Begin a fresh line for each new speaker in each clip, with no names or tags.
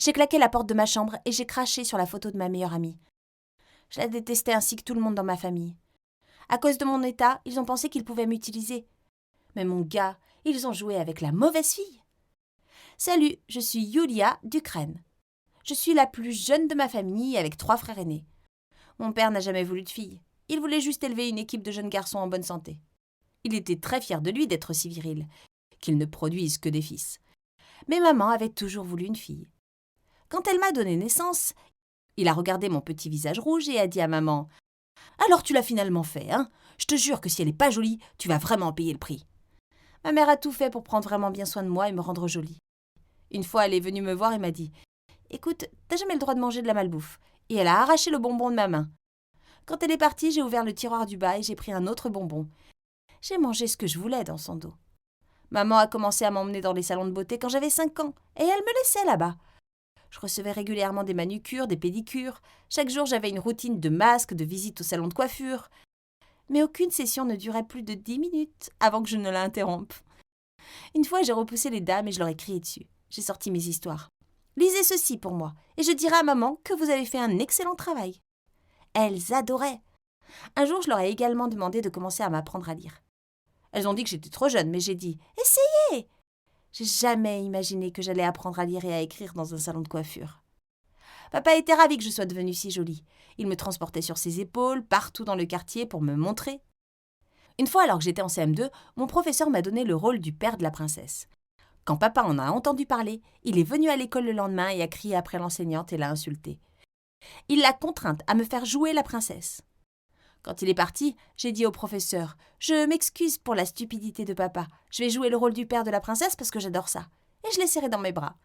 J'ai claqué la porte de ma chambre et j'ai craché sur la photo de ma meilleure amie. Je la détestais ainsi que tout le monde dans ma famille. À cause de mon état, ils ont pensé qu'ils pouvaient m'utiliser. Mais mon gars, ils ont joué avec la mauvaise fille. Salut, je suis Yulia d'Ukraine. Je suis la plus jeune de ma famille avec 3 frères aînés. Mon père n'a jamais voulu de fille. Il voulait juste élever une équipe de jeunes garçons en bonne santé. Il était très fier de lui d'être si viril, qu'il ne produise que des fils. Mais maman avait toujours voulu une fille. Quand elle m'a donné naissance, il a regardé mon petit visage rouge et a dit à maman « Alors tu l'as finalement fait, hein? Je te jure que si elle n'est pas jolie, tu vas vraiment payer le prix. » Ma mère a tout fait pour prendre vraiment bien soin de moi et me rendre jolie. Une fois, elle est venue me voir et m'a dit « Écoute, t'as jamais le droit de manger de la malbouffe. » Et elle a arraché le bonbon de ma main. Quand elle est partie, j'ai ouvert le tiroir du bas et j'ai pris un autre bonbon. J'ai mangé ce que je voulais dans son dos. Maman a commencé à m'emmener dans les salons de beauté quand j'avais 5 ans, et elle me laissait là-bas. Je recevais régulièrement des manucures, des pédicures. Chaque jour, j'avais une routine de masques, de visites au salon de coiffure. Mais aucune session ne durait plus de 10 minutes avant que je ne l'interrompe. Une fois, j'ai repoussé les dames et je leur ai crié dessus. J'ai sorti mes histoires. Lisez ceci pour moi, et je dirai à maman que vous avez fait un excellent travail. Elles adoraient. Un jour, je leur ai également demandé de commencer à m'apprendre à lire. Elles ont dit que j'étais trop jeune, mais j'ai dit « Essayez !» J'ai jamais imaginé que j'allais apprendre à lire et à écrire dans un salon de coiffure. Papa était ravi que je sois devenue si jolie. Il me transportait sur ses épaules, partout dans le quartier, pour me montrer. Une fois, alors que j'étais en CM2, mon professeur m'a donné le rôle du père de la princesse. Quand papa en a entendu parler, il est venu à l'école le lendemain et a crié après l'enseignante et l'a insultée. Il l'a contrainte à me faire jouer la princesse. Quand il est parti, j'ai dit au professeur « Je m'excuse pour la stupidité de papa. Je vais jouer le rôle du père de la princesse parce que j'adore ça. » Et je l'ai serré dans mes bras.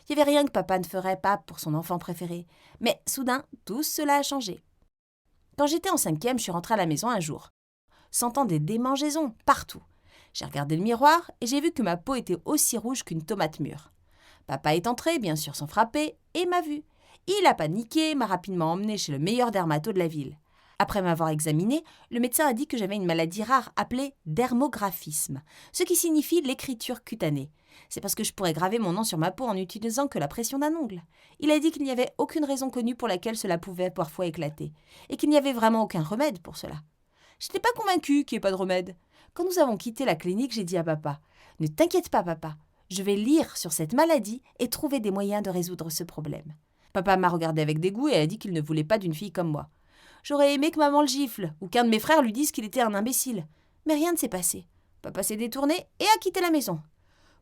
Il n'y avait rien que papa ne ferait pas pour son enfant préféré. Mais soudain, tout cela a changé. Quand j'étais en 5e, je suis rentrée à la maison un jour, sentant des démangeaisons partout. J'ai regardé le miroir et j'ai vu que ma peau était aussi rouge qu'une tomate mûre. Papa est entré, bien sûr sans frapper, et m'a vue. Il a paniqué, m'a rapidement emmenée chez le meilleur dermato de la ville. Après m'avoir examinée, le médecin a dit que j'avais une maladie rare appelée dermographisme, ce qui signifie l'écriture cutanée. C'est parce que je pourrais graver mon nom sur ma peau en n'utilisant que la pression d'un ongle. Il a dit qu'il n'y avait aucune raison connue pour laquelle cela pouvait parfois éclater, et qu'il n'y avait vraiment aucun remède pour cela. Je n'étais pas convaincue qu'il n'y ait pas de remède. Quand nous avons quitté la clinique, j'ai dit à papa « Ne t'inquiète pas, papa, je vais lire sur cette maladie et trouver des moyens de résoudre ce problème. » Papa m'a regardé avec dégoût et a dit qu'il ne voulait pas d'une fille comme moi. J'aurais aimé que maman le gifle ou qu'un de mes frères lui dise qu'il était un imbécile. Mais rien ne s'est passé. Papa s'est détourné et a quitté la maison.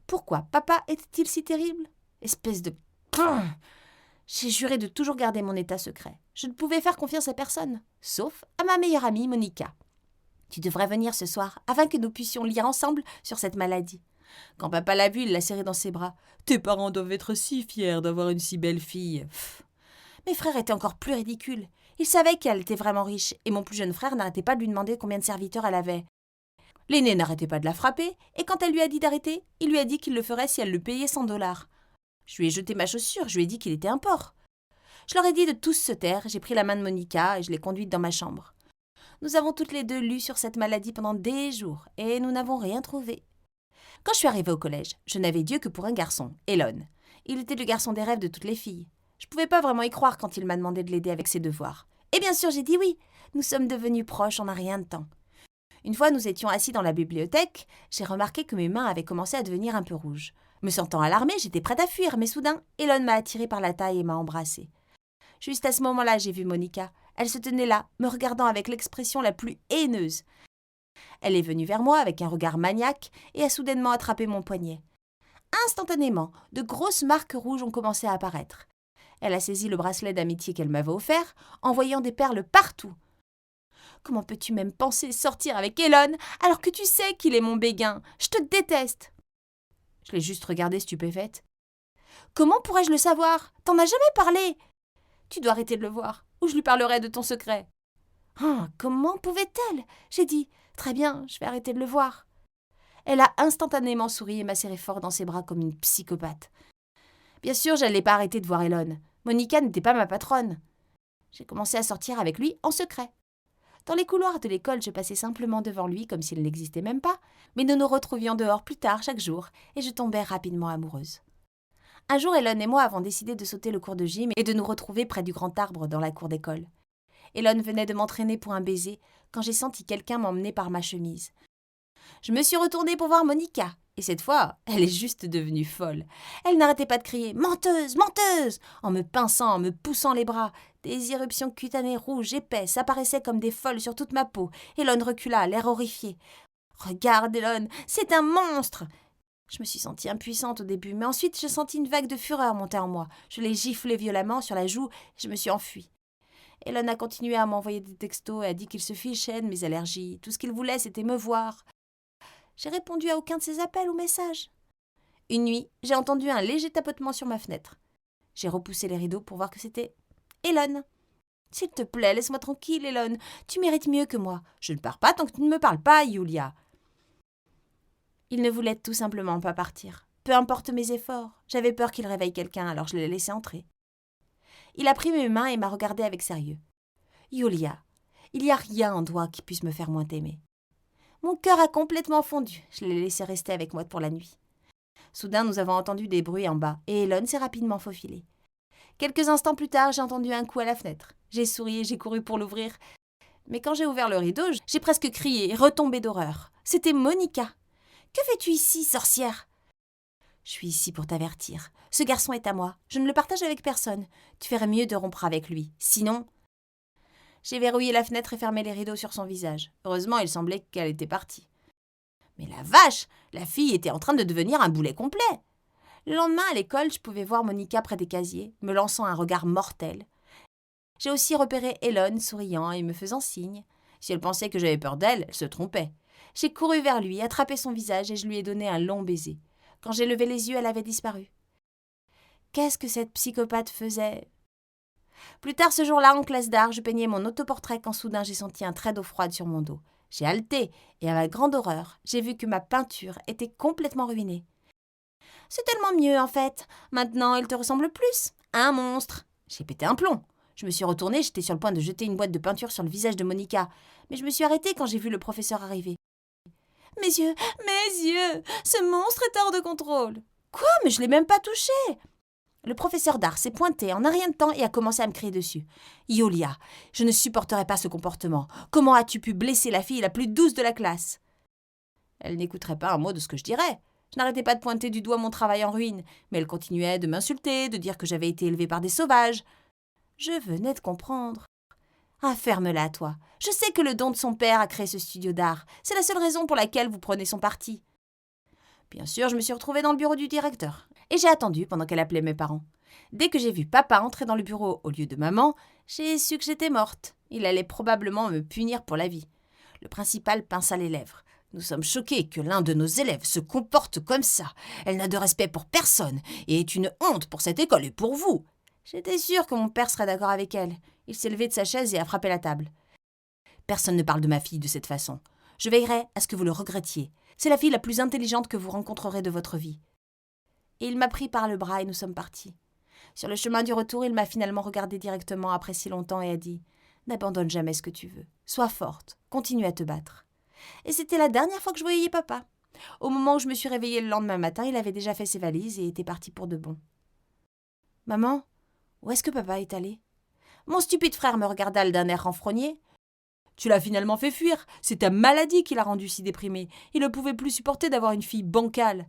Pourquoi papa était-il si terrible? Espèce de... J'ai juré de toujours garder mon état secret. Je ne pouvais faire confiance à personne, sauf à ma meilleure amie Monica. Tu devrais venir ce soir afin que nous puissions lire ensemble sur cette maladie. Quand papa l'a vue, il l'a serrée dans ses bras. Tes parents doivent être si fiers d'avoir une si belle fille. Mes frères étaient encore plus ridicules. Ils savaient qu'elle était vraiment riche, et mon plus jeune frère n'arrêtait pas de lui demander combien de serviteurs elle avait. L'aîné n'arrêtait pas de la frapper, et quand elle lui a dit d'arrêter, il lui a dit qu'il le ferait si elle le payait 100 $. Je lui ai jeté ma chaussure, je lui ai dit qu'il était un porc. Je leur ai dit de tous se taire, j'ai pris la main de Monica et je l'ai conduite dans ma chambre. Nous avons toutes les deux lu sur cette maladie pendant des jours, et nous n'avons rien trouvé. Quand je suis arrivée au collège, je n'avais Dieu que pour un garçon, Elon. Il était le garçon des rêves de toutes les filles. Je ne pouvais pas vraiment y croire quand il m'a demandé de l'aider avec ses devoirs. Et bien sûr, j'ai dit oui. Nous sommes devenus proches en un rien de temps. Une fois, nous étions assis dans la bibliothèque, j'ai remarqué que mes mains avaient commencé à devenir un peu rouges. Me sentant alarmée, j'étais prête à fuir, mais soudain, Elon m'a attirée par la taille et m'a embrassée. Juste à ce moment-là, j'ai vu Monica. Elle se tenait là, me regardant avec l'expression la plus haineuse. Elle est venue vers moi avec un regard maniaque et a soudainement attrapé mon poignet. Instantanément, de grosses marques rouges ont commencé à apparaître. Elle a saisi le bracelet d'amitié qu'elle m'avait offert, en voyant des perles partout. Comment peux-tu même penser sortir avec Elon alors que tu sais qu'il est mon béguin? Je te déteste. Je l'ai juste regardée stupéfaite. Comment pourrais-je le savoir? T'en as jamais parlé. Tu dois arrêter de le voir, ou je lui parlerai de ton secret. Comment pouvait-elle? J'ai dit, très bien, je vais arrêter de le voir. Elle a instantanément souri et m'a serré fort dans ses bras comme une psychopathe. Bien sûr, je n'allais pas arrêter de voir Elon. Monica n'était pas ma patronne. J'ai commencé à sortir avec lui en secret. Dans les couloirs de l'école, je passais simplement devant lui comme s'il n'existait même pas, mais nous nous retrouvions dehors plus tard chaque jour et je tombais rapidement amoureuse. Un jour, Elon et moi avons décidé de sauter le cours de gym et de nous retrouver près du grand arbre dans la cour d'école. Elon venait de m'entraîner pour un baiser quand j'ai senti quelqu'un m'emmener par ma chemise. Je me suis retournée pour voir Monica. Et cette fois, elle est juste devenue folle. Elle n'arrêtait pas de crier « Menteuse, menteuse !» en me pinçant, en me poussant les bras. Des éruptions cutanées rouges épaisses apparaissaient comme des folles sur toute ma peau. Elon recula, l'air horrifié. « Regarde, Elon, c'est un monstre !» Je me suis sentie impuissante au début, mais ensuite je sentis une vague de fureur monter en moi. Je l'ai giflé violemment sur la joue et je me suis enfuie. Elon a continué à m'envoyer des textos et a dit qu'il se fichait de mes allergies. Tout ce qu'il voulait, c'était me voir. J'ai répondu à aucun de ses appels ou messages. Une nuit, j'ai entendu un léger tapotement sur ma fenêtre. J'ai repoussé les rideaux pour voir que c'était Elon. « S'il te plaît, laisse-moi tranquille, Elon. Tu mérites mieux que moi. Je ne pars pas tant que tu ne me parles pas, Yulia. » Il ne voulait tout simplement pas partir. Peu importe mes efforts, j'avais peur qu'il réveille quelqu'un, alors je l'ai laissé entrer. Il a pris mes mains et m'a regardé avec sérieux. « Yulia, il n'y a rien en toi qui puisse me faire moins t'aimer. » Mon cœur a complètement fondu. Je l'ai laissé rester avec moi pour la nuit. Soudain, nous avons entendu des bruits en bas et Elon s'est rapidement faufilé. Quelques instants plus tard, j'ai entendu un coup à la fenêtre. J'ai souri et j'ai couru pour l'ouvrir. Mais quand j'ai ouvert le rideau, j'ai presque crié et retombé d'horreur. C'était Monica. « Que fais-tu ici, sorcière ?» « Je suis ici pour t'avertir. Ce garçon est à moi. Je ne le partage avec personne. Tu ferais mieux de rompre avec lui. Sinon… » J'ai verrouillé la fenêtre et fermé les rideaux sur son visage. Heureusement, il semblait qu'elle était partie. Mais la vache, la fille était en train de devenir un boulet complet. Le lendemain, à l'école, je pouvais voir Monica près des casiers, me lançant un regard mortel. J'ai aussi repéré Elon souriant et me faisant signe. Si elle pensait que j'avais peur d'elle, elle se trompait. J'ai couru vers lui, attrapé son visage et je lui ai donné un long baiser. Quand j'ai levé les yeux, elle avait disparu. Qu'est-ce que cette psychopathe faisait ? Plus tard ce jour-là, en classe d'art, je peignais mon autoportrait quand soudain j'ai senti un trait d'eau froide sur mon dos. J'ai haleté et à ma grande horreur, j'ai vu que ma peinture était complètement ruinée. « C'est tellement mieux en fait. Maintenant, il te ressemble plus. Un monstre. » J'ai pété un plomb. Je me suis retournée, j'étais sur le point de jeter une boîte de peinture sur le visage de Monica, mais je me suis arrêtée quand j'ai vu le professeur arriver. « Mes yeux, ce monstre est hors de contrôle. »« Quoi ? Mais je l'ai même pas touché !» Le professeur d'art s'est pointé en un rien de temps et a commencé à me crier dessus. « Yulia, je ne supporterai pas ce comportement. Comment as-tu pu blesser la fille la plus douce de la classe ?» Elle n'écouterait pas un mot de ce que je dirais. Je n'arrêtais pas de pointer du doigt mon travail en ruine, mais elle continuait de m'insulter, de dire que j'avais été élevée par des sauvages. Je venais de comprendre. « Ah, ferme-la, toi. Je sais que le don de son père a créé ce studio d'art. C'est la seule raison pour laquelle vous prenez son parti. » Bien sûr, je me suis retrouvée dans le bureau du directeur. Et j'ai attendu pendant qu'elle appelait mes parents. Dès que j'ai vu papa entrer dans le bureau au lieu de maman, j'ai su que j'étais morte. Il allait probablement me punir pour la vie. Le principal pinça les lèvres. « Nous sommes choqués que l'un de nos élèves se comporte comme ça. Elle n'a de respect pour personne et est une honte pour cette école et pour vous. » J'étais sûre que mon père serait d'accord avec elle. Il s'est levé de sa chaise et a frappé la table. « Personne ne parle de ma fille de cette façon. Je veillerai à ce que vous le regrettiez. C'est la fille la plus intelligente que vous rencontrerez de votre vie. » Et il m'a pris par le bras et nous sommes partis. Sur le chemin du retour, il m'a finalement regardé directement après si longtemps et a dit « N'abandonne jamais ce que tu veux. Sois forte. Continue à te battre. » Et c'était la dernière fois que je voyais papa. Au moment où je me suis réveillée le lendemain matin, il avait déjà fait ses valises et était parti pour de bon. « Maman, où est-ce que papa est allé ?» Mon stupide frère me regarda d'un air renfrogné. « Tu l'as finalement fait fuir. C'est ta maladie qui l'a rendu si déprimé. Il ne pouvait plus supporter d'avoir une fille bancale. »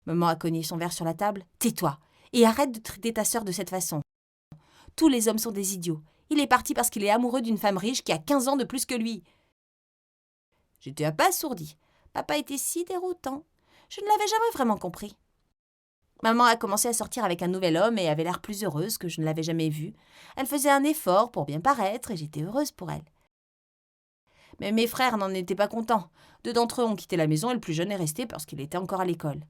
Maman a cogné son verre sur la table. « Tais-toi et arrête de traiter ta sœur de cette façon. Tous les hommes sont des idiots. Il est parti parce qu'il est amoureux d'une femme riche qui a 15 ans de plus que lui. » J'étais abasourdie. Papa était si déroutant. Je ne l'avais jamais vraiment compris. Maman a commencé à sortir avec un nouvel homme et avait l'air plus heureuse que je ne l'avais jamais vue. Elle faisait un effort pour bien paraître et j'étais heureuse pour elle. Mais mes frères n'en étaient pas contents. 2 d'entre eux ont quitté la maison et le plus jeune est resté parce qu'il était encore à l'école.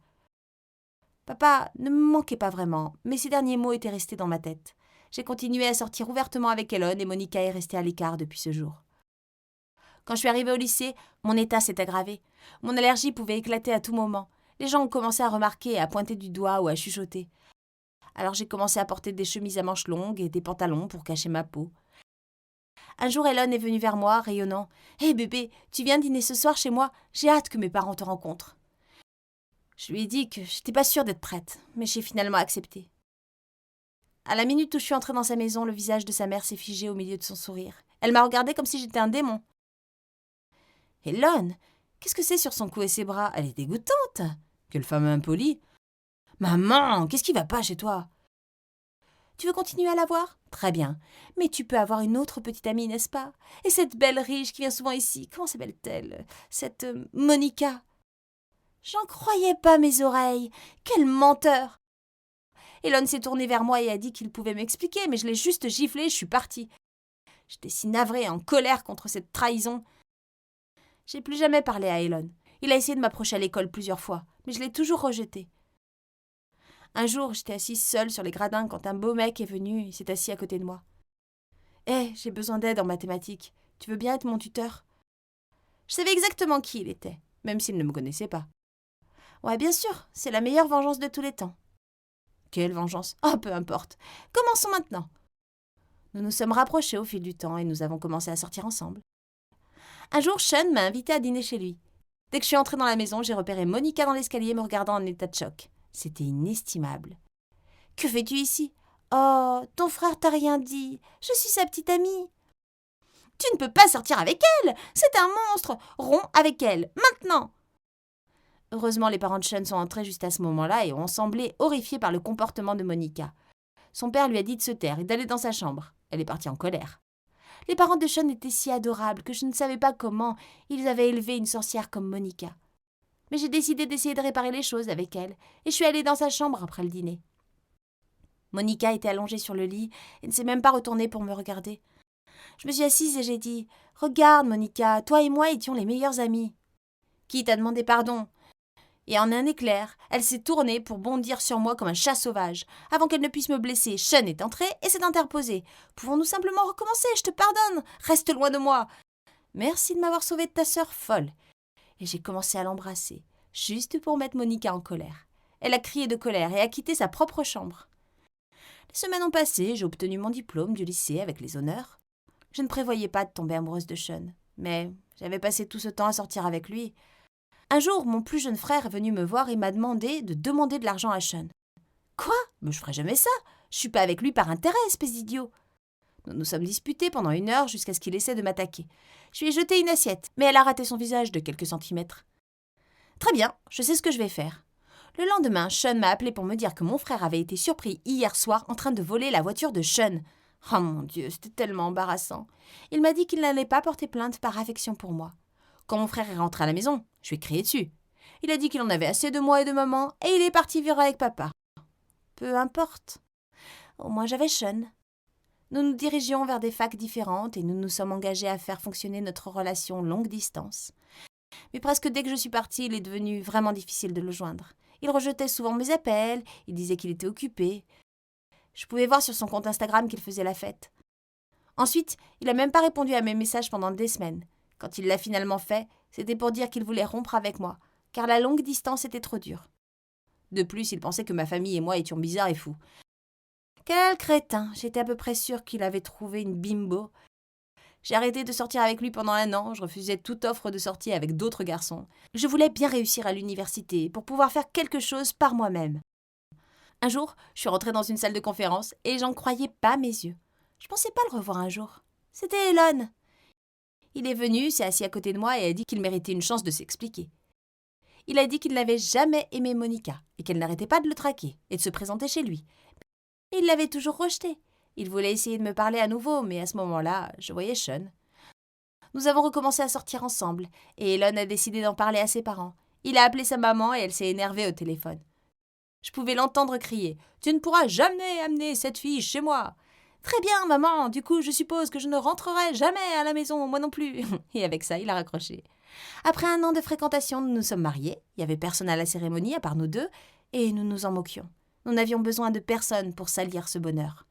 Papa ne me manquait pas vraiment, mais ces derniers mots étaient restés dans ma tête. J'ai continué à sortir ouvertement avec Elon et Monica est restée à l'écart depuis ce jour. Quand je suis arrivée au lycée, mon état s'est aggravé. Mon allergie pouvait éclater à tout moment. Les gens ont commencé à remarquer, à pointer du doigt ou à chuchoter. Alors j'ai commencé à porter des chemises à manches longues et des pantalons pour cacher ma peau. Un jour, Elon est venu vers moi, rayonnant. « Hé bébé, tu viens dîner ce soir chez moi? J'ai hâte que mes parents te rencontrent. » Je lui ai dit que j'étais pas sûre d'être prête, mais j'ai finalement accepté. À la minute où je suis entrée dans sa maison, le visage de sa mère s'est figé au milieu de son sourire. Elle m'a regardée comme si j'étais un démon. « Elon, qu'est-ce que c'est sur son cou et ses bras? Elle est dégoûtante. Quelle femme impolie. Maman, qu'est-ce qui va pas chez toi? Tu veux continuer à la voir? Très bien. Mais tu peux avoir une autre petite amie, n'est-ce pas? Et cette belle riche qui vient souvent ici, comment s'appelle-t-elle? Cette Monica. J'en croyais pas mes oreilles. Quel menteur! Elon s'est tourné vers moi et a dit qu'il pouvait m'expliquer, mais je l'ai juste giflé et je suis partie. J'étais si navrée et en colère contre cette trahison. J'ai plus jamais parlé à Elon. Il a essayé de m'approcher à l'école plusieurs fois, mais je l'ai toujours rejeté. Un jour, j'étais assise seule sur les gradins quand un beau mec est venu et s'est assis à côté de moi. « Hé, j'ai besoin d'aide en mathématiques. Tu veux bien être mon tuteur ?» Je savais exactement qui il était, même s'il ne me connaissait pas. « Ouais, bien sûr, c'est la meilleure vengeance de tous les temps. » Quelle vengeance? Oh, peu importe. Commençons maintenant. Nous nous sommes rapprochés au fil du temps et nous avons commencé à sortir ensemble. Un jour, Sean m'a invité à dîner chez lui. Dès que je suis entrée dans la maison, j'ai repéré Monica dans l'escalier me regardant en état de choc. C'était inestimable. « Que fais-tu ici? Oh, ton frère t'a rien dit. Je suis sa petite amie. »« Tu ne peux pas sortir avec elle. C'est un monstre. Romps avec elle, maintenant !» Heureusement, les parents de Sean sont entrés juste à ce moment-là et ont semblé horrifiés par le comportement de Monica. Son père lui a dit de se taire et d'aller dans sa chambre. Elle est partie en colère. Les parents de Sean étaient si adorables que je ne savais pas comment ils avaient élevé une sorcière comme Monica. Mais j'ai décidé d'essayer de réparer les choses avec elle et je suis allée dans sa chambre après le dîner. Monica était allongée sur le lit et ne s'est même pas retournée pour me regarder. Je me suis assise et j'ai dit « Regarde, Monica, toi et moi étions les meilleures amies. »« Qui t'a demandé pardon ?» Et en un éclair, elle s'est tournée pour bondir sur moi comme un chat sauvage. Avant qu'elle ne puisse me blesser, Sean est entré et s'est interposé. « Pouvons-nous simplement recommencer? Je te pardonne. Reste loin de moi. »« Merci de m'avoir sauvée de ta sœur folle. » Et j'ai commencé à l'embrasser, juste pour mettre Monica en colère. Elle a crié de colère et a quitté sa propre chambre. Les semaines ont passé, j'ai obtenu mon diplôme du lycée avec les honneurs. Je ne prévoyais pas de tomber amoureuse de Sean, mais j'avais passé tout ce temps à sortir avec lui. Un jour, mon plus jeune frère est venu me voir et m'a demandé de l'argent à Sean. « Quoi? Mais je ferai jamais ça. Je suis pas avec lui par intérêt, espèce d'idiot. » Nous nous sommes disputés pendant 1 heure jusqu'à ce qu'il essaie de m'attaquer. Je lui ai jeté une assiette, mais elle a raté son visage de quelques centimètres. Très bien, je sais ce que je vais faire. Le lendemain, Sean m'a appelé pour me dire que mon frère avait été surpris hier soir en train de voler la voiture de Sean. Oh mon Dieu, c'était tellement embarrassant. Il m'a dit qu'il n'allait pas porter plainte par affection pour moi. Quand mon frère est rentré à la maison, je lui ai crié dessus. Il a dit qu'il en avait assez de moi et de maman et il est parti vivre avec papa. Peu importe. Au moins j'avais Sean. Nous nous dirigions vers des facs différentes et nous nous sommes engagés à faire fonctionner notre relation longue distance. Mais presque dès que je suis partie, il est devenu vraiment difficile de le joindre. Il rejetait souvent mes appels, il disait qu'il était occupé. Je pouvais voir sur son compte Instagram qu'il faisait la fête. Ensuite, il n'a même pas répondu à mes messages pendant des semaines. Quand il l'a finalement fait, c'était pour dire qu'il voulait rompre avec moi, car la longue distance était trop dure. De plus, il pensait que ma famille et moi étions bizarres et fous. Quel crétin! J'étais à peu près sûre qu'il avait trouvé une bimbo. J'ai arrêté de sortir avec lui pendant 1 an, je refusais toute offre de sortie avec d'autres garçons. Je voulais bien réussir à l'université pour pouvoir faire quelque chose par moi-même. Un jour, je suis rentrée dans une salle de conférence et j'en croyais pas mes yeux. Je pensais pas le revoir un jour. C'était Elon. Il est venu, s'est assis à côté de moi et a dit qu'il méritait une chance de s'expliquer. Il a dit qu'il n'avait jamais aimé Monica et qu'elle n'arrêtait pas de le traquer et de se présenter chez lui. Mais il l'avait toujours rejeté. Il voulait essayer de me parler à nouveau, mais à ce moment-là, je voyais Sean. Nous avons recommencé à sortir ensemble, et Elon a décidé d'en parler à ses parents. Il a appelé sa maman et elle s'est énervée au téléphone. Je pouvais l'entendre crier « Tu ne pourras jamais amener cette fille chez moi !»« Très bien, maman, du coup, je suppose que je ne rentrerai jamais à la maison, moi non plus. » Et avec ça, il a raccroché. Après 1 an de fréquentation, nous nous sommes mariés. Il n'y avait personne à la cérémonie à part nous deux, et nous nous en moquions. Nous n'avions besoin de personne pour salir ce bonheur.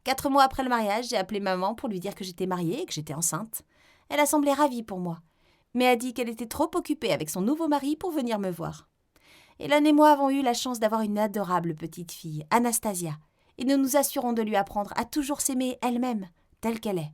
4 mois après le mariage, j'ai appelé maman pour lui dire que j'étais mariée et que j'étais enceinte. Elle a semblé ravie pour moi, mais a dit qu'elle était trop occupée avec son nouveau mari pour venir me voir. Elon et moi avons eu la chance d'avoir une adorable petite fille, Anastasia, et nous nous assurons de lui apprendre à toujours s'aimer elle-même, telle qu'elle est.